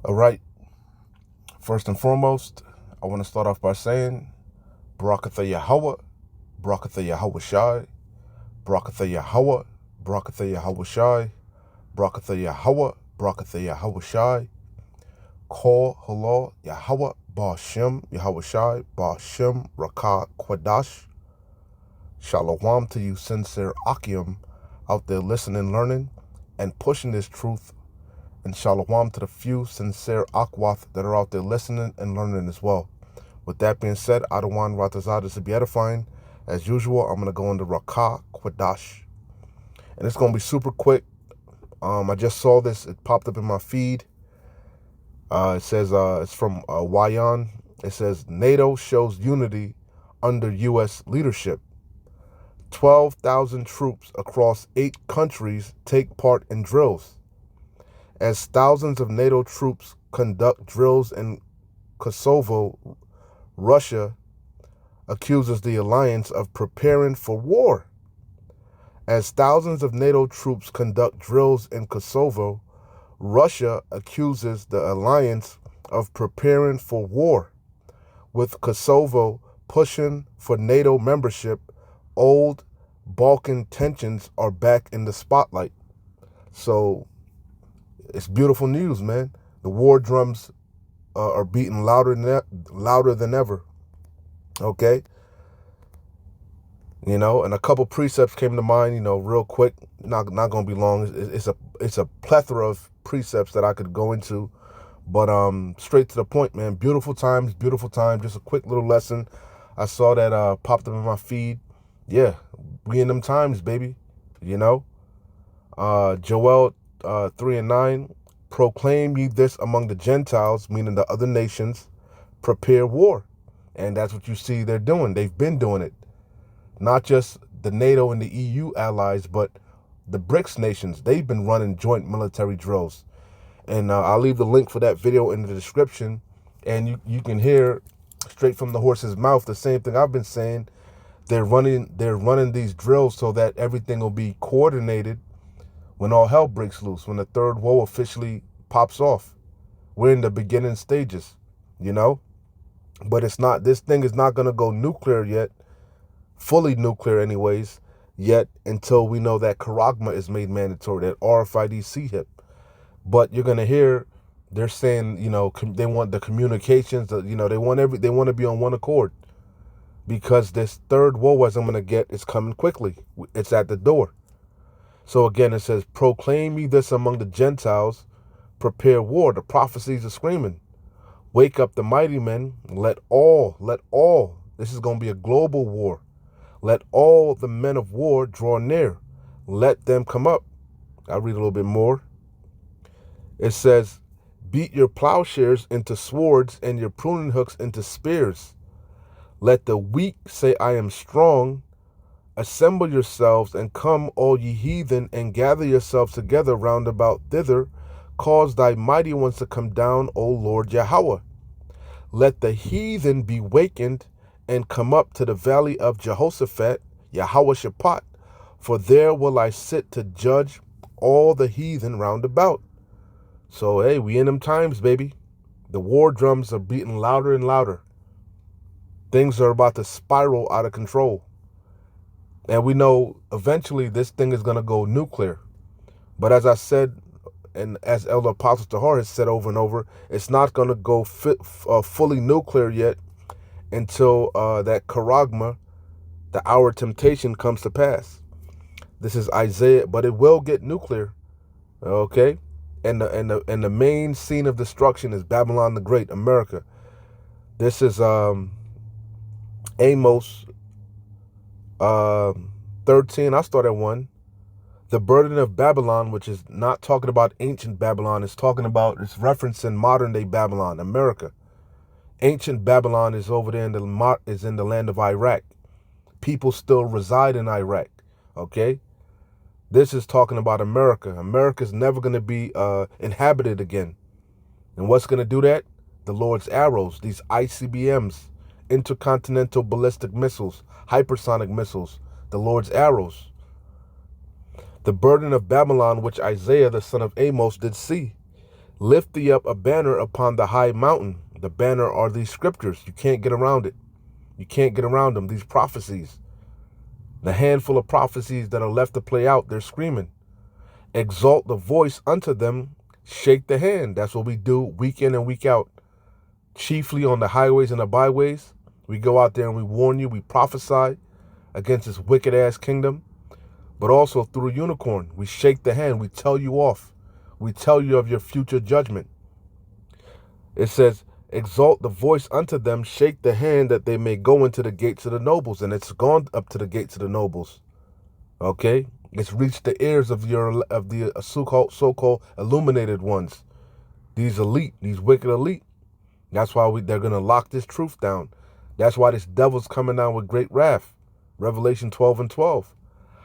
All right. First and foremost, I want to start off by saying, Barakatha Yahweh, Barakatha Yahweh Shai, Barakatha Yahweh, Barakatha Yahweh Shai, Barakatha Yahweh, Barakatha Yahweh Shai, Kol Halal Yahweh, Ba'ashem Yahweh Shai, Ba'ashem Rakah Kwadash. Shalom to you, sincere Akim, out there listening, learning, and pushing this truth. And shalom to the few sincere Akwath that are out there listening and learning as well. With that being said, Adawan Ratazad is to be edifying. As usual, I'm going to go into Rakah Kwadash. And it's going to be super quick. I just saw this. It popped up in my feed. It says, it's from Wayan. It says, NATO shows unity under U.S. leadership. 12,000 troops across 8 countries take part in drills. As thousands of NATO troops conduct drills in Kosovo, Russia accuses the alliance of preparing for war. As thousands of NATO troops conduct drills in Kosovo, Russia accuses the alliance of preparing for war. With Kosovo pushing for NATO membership, old Balkan tensions are back in the spotlight. So it's beautiful news, man. The war drums are beating louder than ever. Okay, and a couple precepts came to mind. Real quick. Not gonna be long. It's a plethora of precepts that I could go into, but straight to the point, man. Beautiful times, beautiful time. Just a quick little lesson. I saw that popped up in my feed. Yeah, we in them times, baby. Joel 3:9. Proclaim ye this among the Gentiles, meaning the other nations, prepare war. And that's what you see they're doing. They've been doing it. Not just the NATO and the EU allies, but the BRICS nations. They've been running joint military drills. And I'll leave the link for that video in the description. And you can hear straight from the horse's mouth the same thing I've been saying. They're running these drills so that everything will be coordinated when all hell breaks loose, when the third woe officially pops off. We're in the beginning stages, but this thing is not going to go nuclear yet, fully nuclear anyways, yet until we know that Charagma is made mandatory, that RFID CHIP. But you're going to hear they're saying, they want the communications, they want to be on one accord, because this third woe, as I'm going to get, is coming quickly. It's at the door. So again, it says, proclaim ye this among the Gentiles, prepare war. The prophecies are screaming. Wake up the mighty men. Let all, this is going to be a global war. Let all the men of war draw near. Let them come up. I'll read a little bit more. It says, beat your plowshares into swords and your pruning hooks into spears. Let the weak say, I am strong. Assemble yourselves and come, all ye heathen, and gather yourselves together round about thither. Cause thy mighty ones to come down, O Lord Yahweh. Let the heathen be wakened and come up to the valley of Jehoshaphat, Yahweh Shaphat, for there will I sit to judge all the heathen round about. So, hey, we in them times, baby. The war drums are beating louder and louder. Things are about to spiral out of control. And we know eventually this thing is going to go nuclear. But as I said, and as Elder Apostle Tahar has said over and over, it's not going to go fully nuclear yet until that Charagma, the hour of temptation, comes to pass. This is Isaiah, but it will get nuclear, okay? And the main scene of destruction is Babylon the Great, America. This is Amos 13. I'll start at 1. The burden of Babylon, which is not talking about ancient Babylon, it's referencing modern day Babylon, America. Ancient Babylon is over there in the land of Iraq. People still reside in Iraq. Okay, this is talking about America. America's never going to be inhabited again. And what's going to do that? The Lord's arrows, these ICBMs, intercontinental ballistic missiles, hypersonic missiles, the Lord's arrows. The burden of Babylon, which Isaiah, the son of Amos, did see. Lift thee up a banner upon the high mountain. The banner are these scriptures. You can't get around it. You can't get around them. These prophecies. The handful of prophecies that are left to play out, they're screaming. Exalt the voice unto them. Shake the hand. That's what we do week in and week out. Chiefly on the highways and the byways. We go out there and we warn you. We prophesy against this wicked ass kingdom. But also through unicorn, we shake the hand. We tell you off. We tell you of your future judgment. It says, exalt the voice unto them, shake the hand that they may go into the gates of the nobles. And it's gone up to the gates of the nobles. Okay? It's reached the ears of the so-called illuminated ones. These elite, these wicked elite. That's why they're going to lock this truth down. That's why this devil's coming down with great wrath. Revelation 12:12.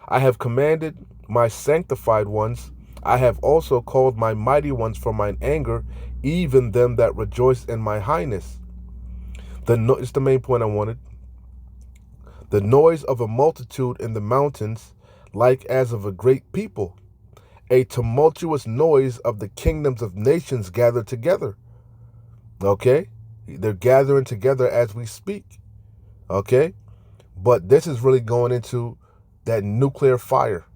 I have commanded my sanctified ones. I have also called my mighty ones from mine anger, even them that rejoice in my highness. It's the main point I wanted. The noise of a multitude in the mountains, like as of a great people. A tumultuous noise of the kingdoms of nations gathered together. Okay? They're gathering together as we speak. Okay? But this is really going into that nuclear fire.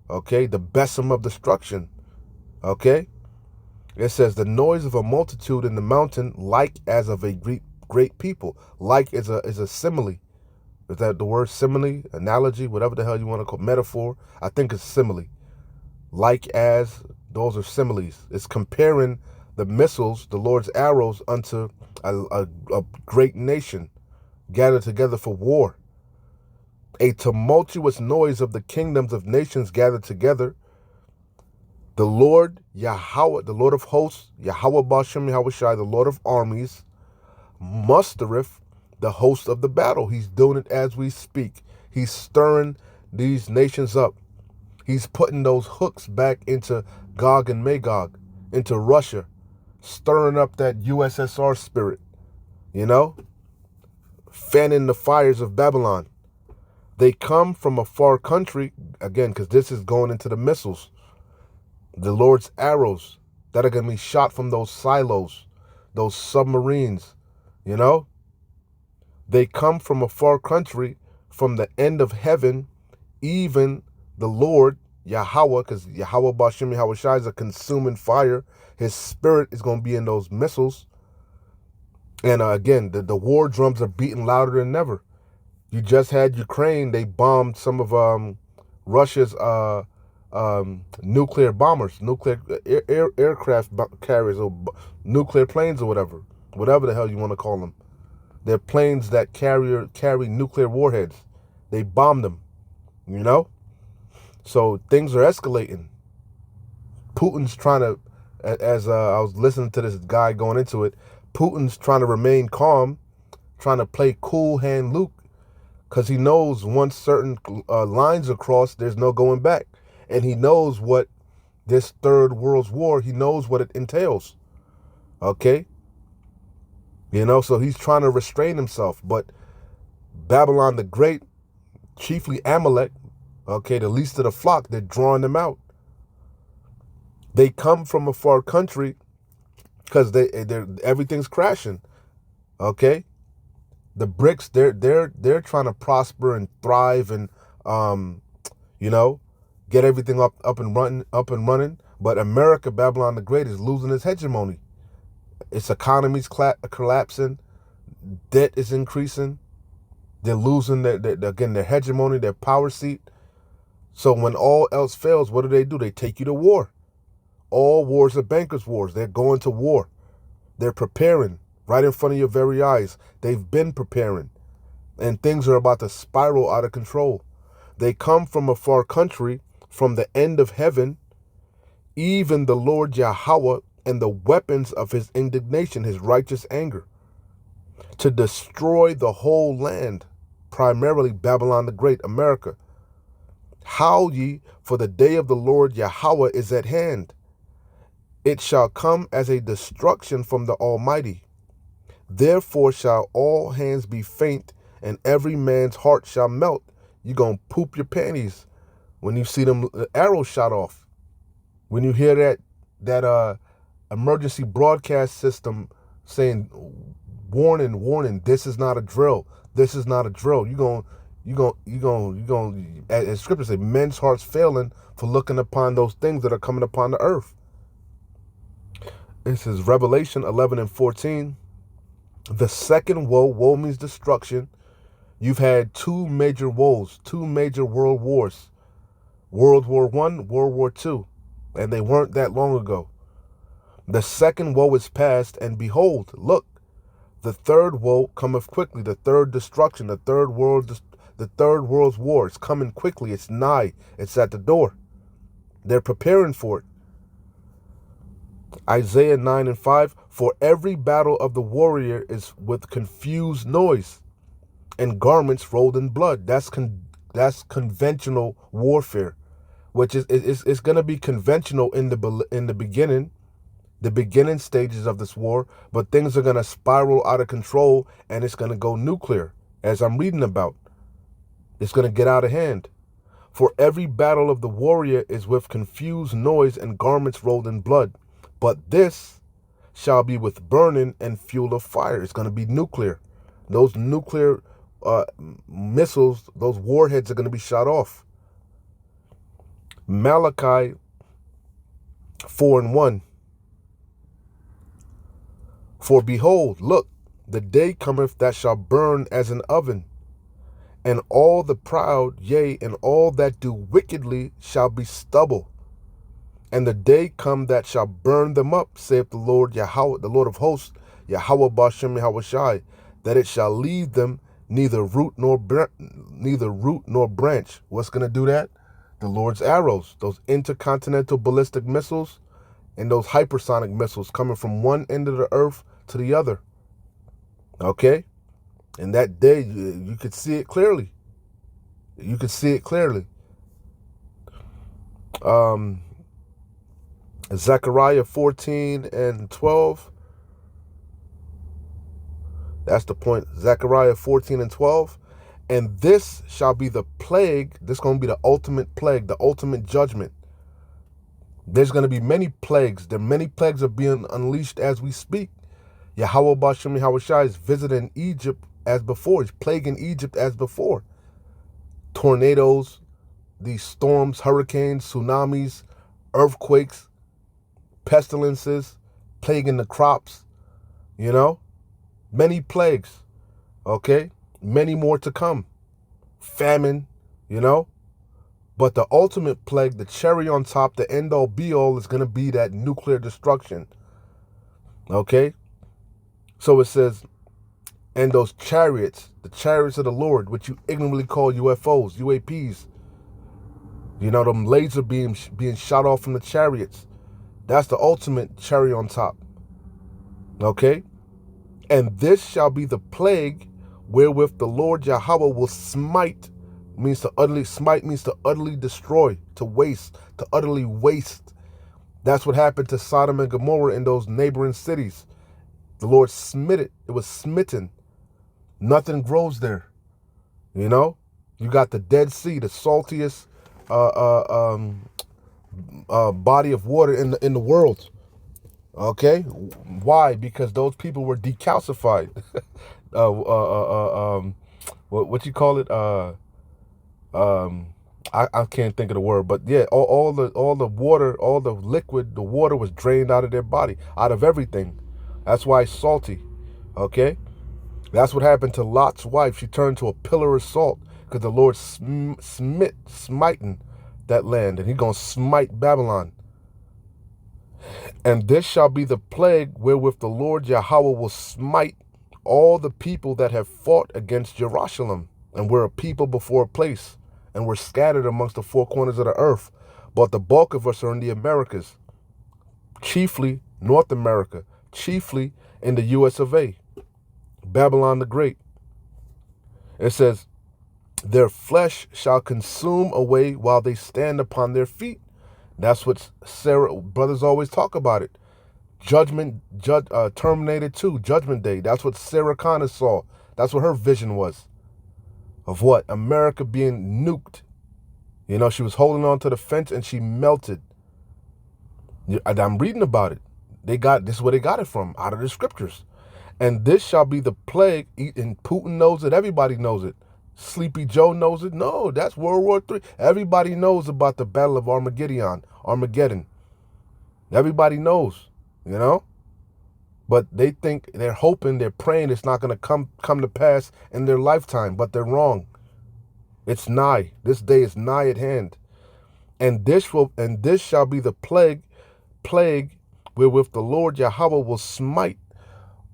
Okay? The besom of destruction. Okay? It says, the noise of a multitude in the mountain, like as of a great people. Like is a simile. Is that the word simile, analogy, whatever the hell you want to call it, metaphor? I think it's simile. Like as, those are similes. It's comparing the missiles, the Lord's arrows, unto a great nation gathered together for war. A tumultuous noise of the kingdoms of nations gathered together. The Lord Yahweh, the Lord of hosts, Yahweh Bashem Yahushai, the Lord of armies, mustereth the host of the battle. He's doing it as we speak. He's stirring these nations up. He's putting those hooks back into Gog and Magog, into Russia, stirring up that USSR spirit, fanning the fires of Babylon. They come from a far country, again, because this is going into the missiles, the Lord's arrows that are going to be shot from those silos, those submarines, They come from a far country, from the end of heaven, even the Lord, Yahweh, because Yahweh Bashem Yahushai is a consuming fire. His spirit is going to be in those missiles. And again, the war drums are beating louder than ever. You just had Ukraine. They bombed some of Russia's nuclear bombers, nuclear aircraft carriers, or nuclear planes, or whatever the hell you want to call them. They're planes that carry nuclear warheads. They bombed them, So things are escalating. Putin's trying to, as I was listening to this guy going into it, Putin's trying to remain calm, trying to play cool hand Luke, because he knows once certain lines are crossed, there's no going back. And he knows what this third world war, he knows what it entails. Okay? So he's trying to restrain himself. But Babylon the Great, chiefly Amalek, okay, the least of the flock, they're drawing them out. They come from a far country because everything's crashing. Okay? The BRICS, they're trying to prosper and thrive and get everything up and running. But America, Babylon the Great, is losing its hegemony. Its economy's collapsing. Debt is increasing. They're losing their hegemony, their power seat. So when all else fails, what do? They take you to war. All wars are bankers' wars. They're going to war. They're preparing right in front of your very eyes. They've been preparing. And things are about to spiral out of control. They come from a far country, from the end of heaven, even the Lord Yahweh, and the weapons of his indignation, his righteous anger, to destroy the whole land, primarily Babylon the Great, America. Howl ye, for the day of the Lord Yahweh is at hand. It shall come as a destruction from the Almighty. Therefore shall all hands be faint, and every man's heart shall melt. You're going to poop your panties when you see them arrows shot off. When you hear that emergency broadcast system saying, warning, warning, this is not a drill. This is not a drill. As scripture say, men's hearts failing for looking upon those things that are coming upon the earth. This is Revelation 11 and 14. The second woe, woe means destruction. You've had two major woes, two major world wars. World War I, World War II. And they weren't that long ago. The second woe is past, and behold, look, the third woe cometh quickly, the third destruction, the third world's war is coming quickly. It's nigh. It's at the door. They're preparing for it. Isaiah 9 and 5, for every battle of the warrior is with confused noise and garments rolled in blood. That's conventional warfare, which is it's going to be conventional in the beginning stages of this war, but things are going to spiral out of control and it's going to go nuclear, as I'm reading about. It's going to get out of hand. For every battle of the warrior is with confused noise and garments rolled in blood. But this shall be with burning and fuel of fire. It's going to be nuclear. Those nuclear missiles, those warheads are going to be shot off. Malachi 4 and 1. For behold, look, the day cometh that shall burn as an oven, and all the proud, yea, and all that do wickedly shall be stubble. And the day come that shall burn them up, saith the Lord Yahweh, the Lord of hosts, Yahweh Bashem Yahweh Shai, that it shall leave them neither root nor branch. What's going to do that? The Lord's arrows, those intercontinental ballistic missiles, and those hypersonic missiles coming from one end of the earth to the other. Okay? And that day, you could see it clearly. You could see it clearly. Zechariah 14 and 12. That's the point. Zechariah 14 and 12. And this shall be the plague. This is going to be the ultimate plague, the ultimate judgment. There's going to be many plagues. Many plagues are being unleashed as we speak. Yahweh Bashem Yahweh Shai is visiting Egypt as before. He's plaguing Egypt as before. Tornadoes, these storms, hurricanes, tsunamis, earthquakes, pestilences, plaguing the crops, many plagues, okay? Many more to come. Famine, But the ultimate plague, the cherry on top, the end-all be-all is going to be that nuclear destruction, okay? So it says, and those chariots, the chariots of the Lord, which you ignorantly call UFOs, UAPs, them laser beams being shot off from the chariots. That's the ultimate cherry on top. Okay? And this shall be the plague wherewith the Lord Yahweh will smite, means to utterly destroy, to waste, to utterly waste. That's what happened to Sodom and Gomorrah in those neighboring cities. The Lord smit it. It was smitten. Nothing grows there. You got the Dead Sea, the saltiest body of water in the world. Okay, why? Because those people were decalcified. What you call it? I can't think of the word, but yeah, all the water, all the liquid, the water was drained out of their body, out of everything. That's why it's salty. Okay, that's what happened to Lot's wife. She turned to a pillar of salt because the Lord smiting that land, and He's gonna smite Babylon. And this shall be the plague wherewith the Lord Yahweh will smite all the people that have fought against Jerusalem, and were a people before a place, and were scattered amongst the four corners of the earth. But the bulk of us are in the Americas, chiefly North America, chiefly in the US of A, Babylon the Great. It says, their flesh shall consume away while they stand upon their feet. That's what Sarah, brothers always talk about it. Terminator 2, Judgment Day. That's what Sarah Connor saw. That's what her vision was. Of what? America being nuked. She was holding on to the fence and she melted. I'm reading about it. This is where they got it from, out of the scriptures. And this shall be the plague, and Putin knows it, everybody knows it. Sleepy Joe knows it. No, that's World War III. Everybody knows about the Battle of Armageddon. Everybody knows, you know? But they think, they're hoping, they're praying it's not going to come to pass in their lifetime, but they're wrong. It's nigh. This day is nigh at hand. And this shall be the plague wherewith the Lord Yahweh will smite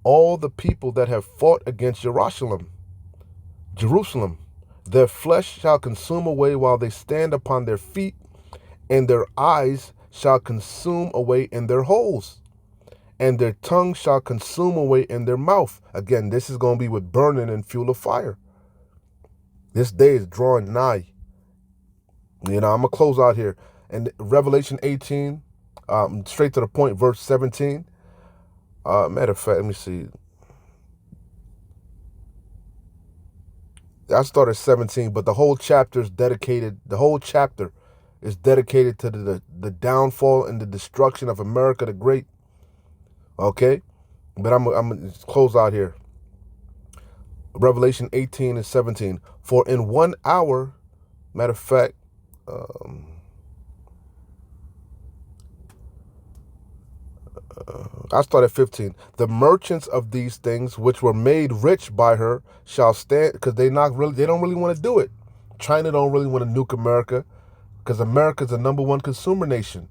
all the people that have fought against Jerusalem. Their flesh shall consume away while they stand upon their feet, and their eyes shall consume away in their holes, and their tongue shall consume away in their mouth. Again, this is going to be with burning and fuel of fire. This day is drawing nigh. You know, I'm going to close out here. And Revelation 18, straight to the point, verse 17. Matter of fact, let me see. I started 17, but the whole chapter is dedicated to the downfall and the destruction of America the Great. Okay? But I'm going to close out here. Revelation 18 and 17. For in 1 hour, matter of fact, I start at 15. The merchants of these things which were made rich by her shall stand, because they don't really want to do it. China don't really want to nuke America, because America's the #1 consumer nation.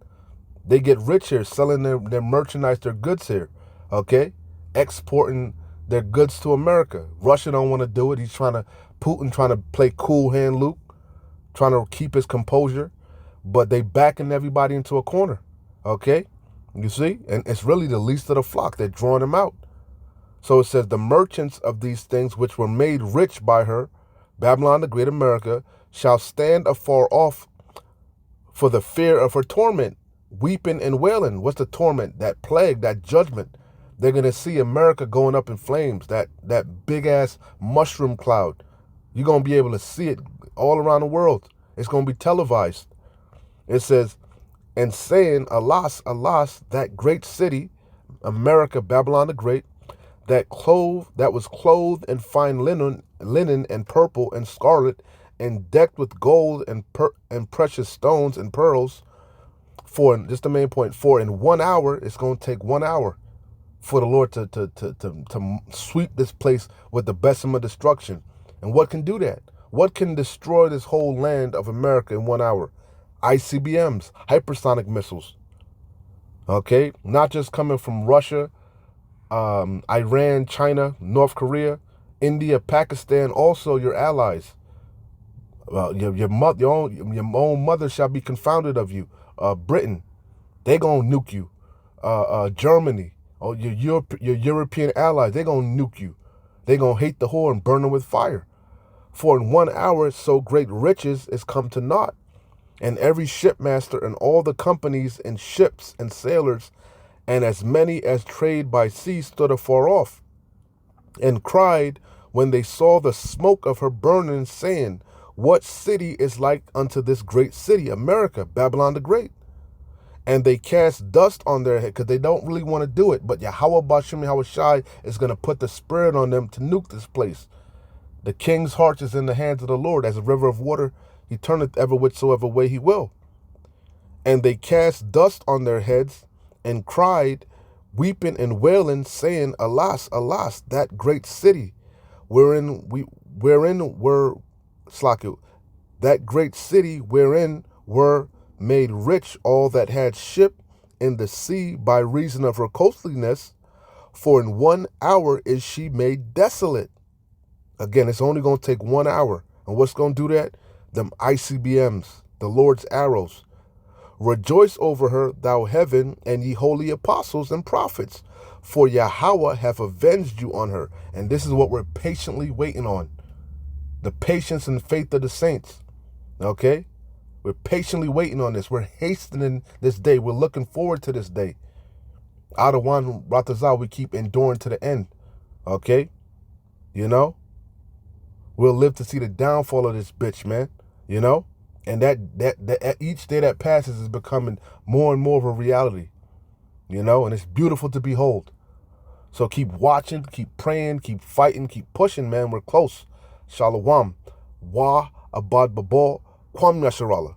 They get rich here, selling their merchandise, their goods here, okay? Exporting their goods to America. Russia don't want to do it. Putin trying to play cool hand Luke, trying to keep his composure, but they backing everybody into a corner, okay? You see? And it's really the least of the flock. They're drawing them out. So it says, the merchants of these things which were made rich by her, Babylon the Great America, shall stand afar off for the fear of her torment, weeping and wailing. What's the torment? That plague, that judgment. They're going to see America going up in flames, that big-ass mushroom cloud. You're going to be able to see it all around the world. It's going to be televised. It says, and saying, alas, alas, that great city, America, Babylon the Great, that was clothed in fine linen and purple and scarlet, and decked with gold and precious stones and pearls. For, just the main point, for in 1 hour, it's going to take 1 hour for the Lord to sweep this place with the besom of destruction. And what can do that? What can destroy this whole land of America in 1 hour? ICBMs, hypersonic missiles. Okay? Not just coming from Russia, Iran, China, North Korea, India, Pakistan, also your allies. Your own mother shall be confounded of you. Britain, they gonna nuke you. Germany, your European allies, they gonna nuke you. They gonna hate the whore and burn them with fire. For in 1 hour so great riches is come to naught, and every shipmaster and all the companies and ships and sailors, and as many as trade by sea, stood afar off, and cried when they saw the smoke of her burning, saying, what city is like unto this great city, America, Babylon the Great? And they cast dust on their head, because they don't really want to do it, but Yahweh Bashim Yahweh Shai is going to put the spirit on them to nuke this place. The king's heart is in the hands of the Lord, as a river of water. He turneth ever whithersoever way he will. And they cast dust on their heads, and cried, weeping and wailing, saying, alas, alas, that great city, wherein were made rich all that had ship in the sea by reason of her costliness, for in 1 hour is she made desolate. Again, it's only going to take 1 hour. And what's going to do that? Them ICBMs, the Lord's arrows. Rejoice over her, thou heaven, and ye holy apostles and prophets, for Yahweh hath avenged you on her. And this is what we're patiently waiting on. The patience and faith of the saints. Okay? We're patiently waiting on this. We're hastening this day. We're looking forward to this day. Adawan Ratazal, we keep enduring to the end. Okay? You know? We'll live to see the downfall of this bitch, man. You know? And that each day that passes is becoming more and more of a reality. you know, and it's beautiful to behold. So keep watching, keep praying, keep fighting, keep pushing, man. We're close. Shalom. Wa abad babal. Kwam Yasharallah.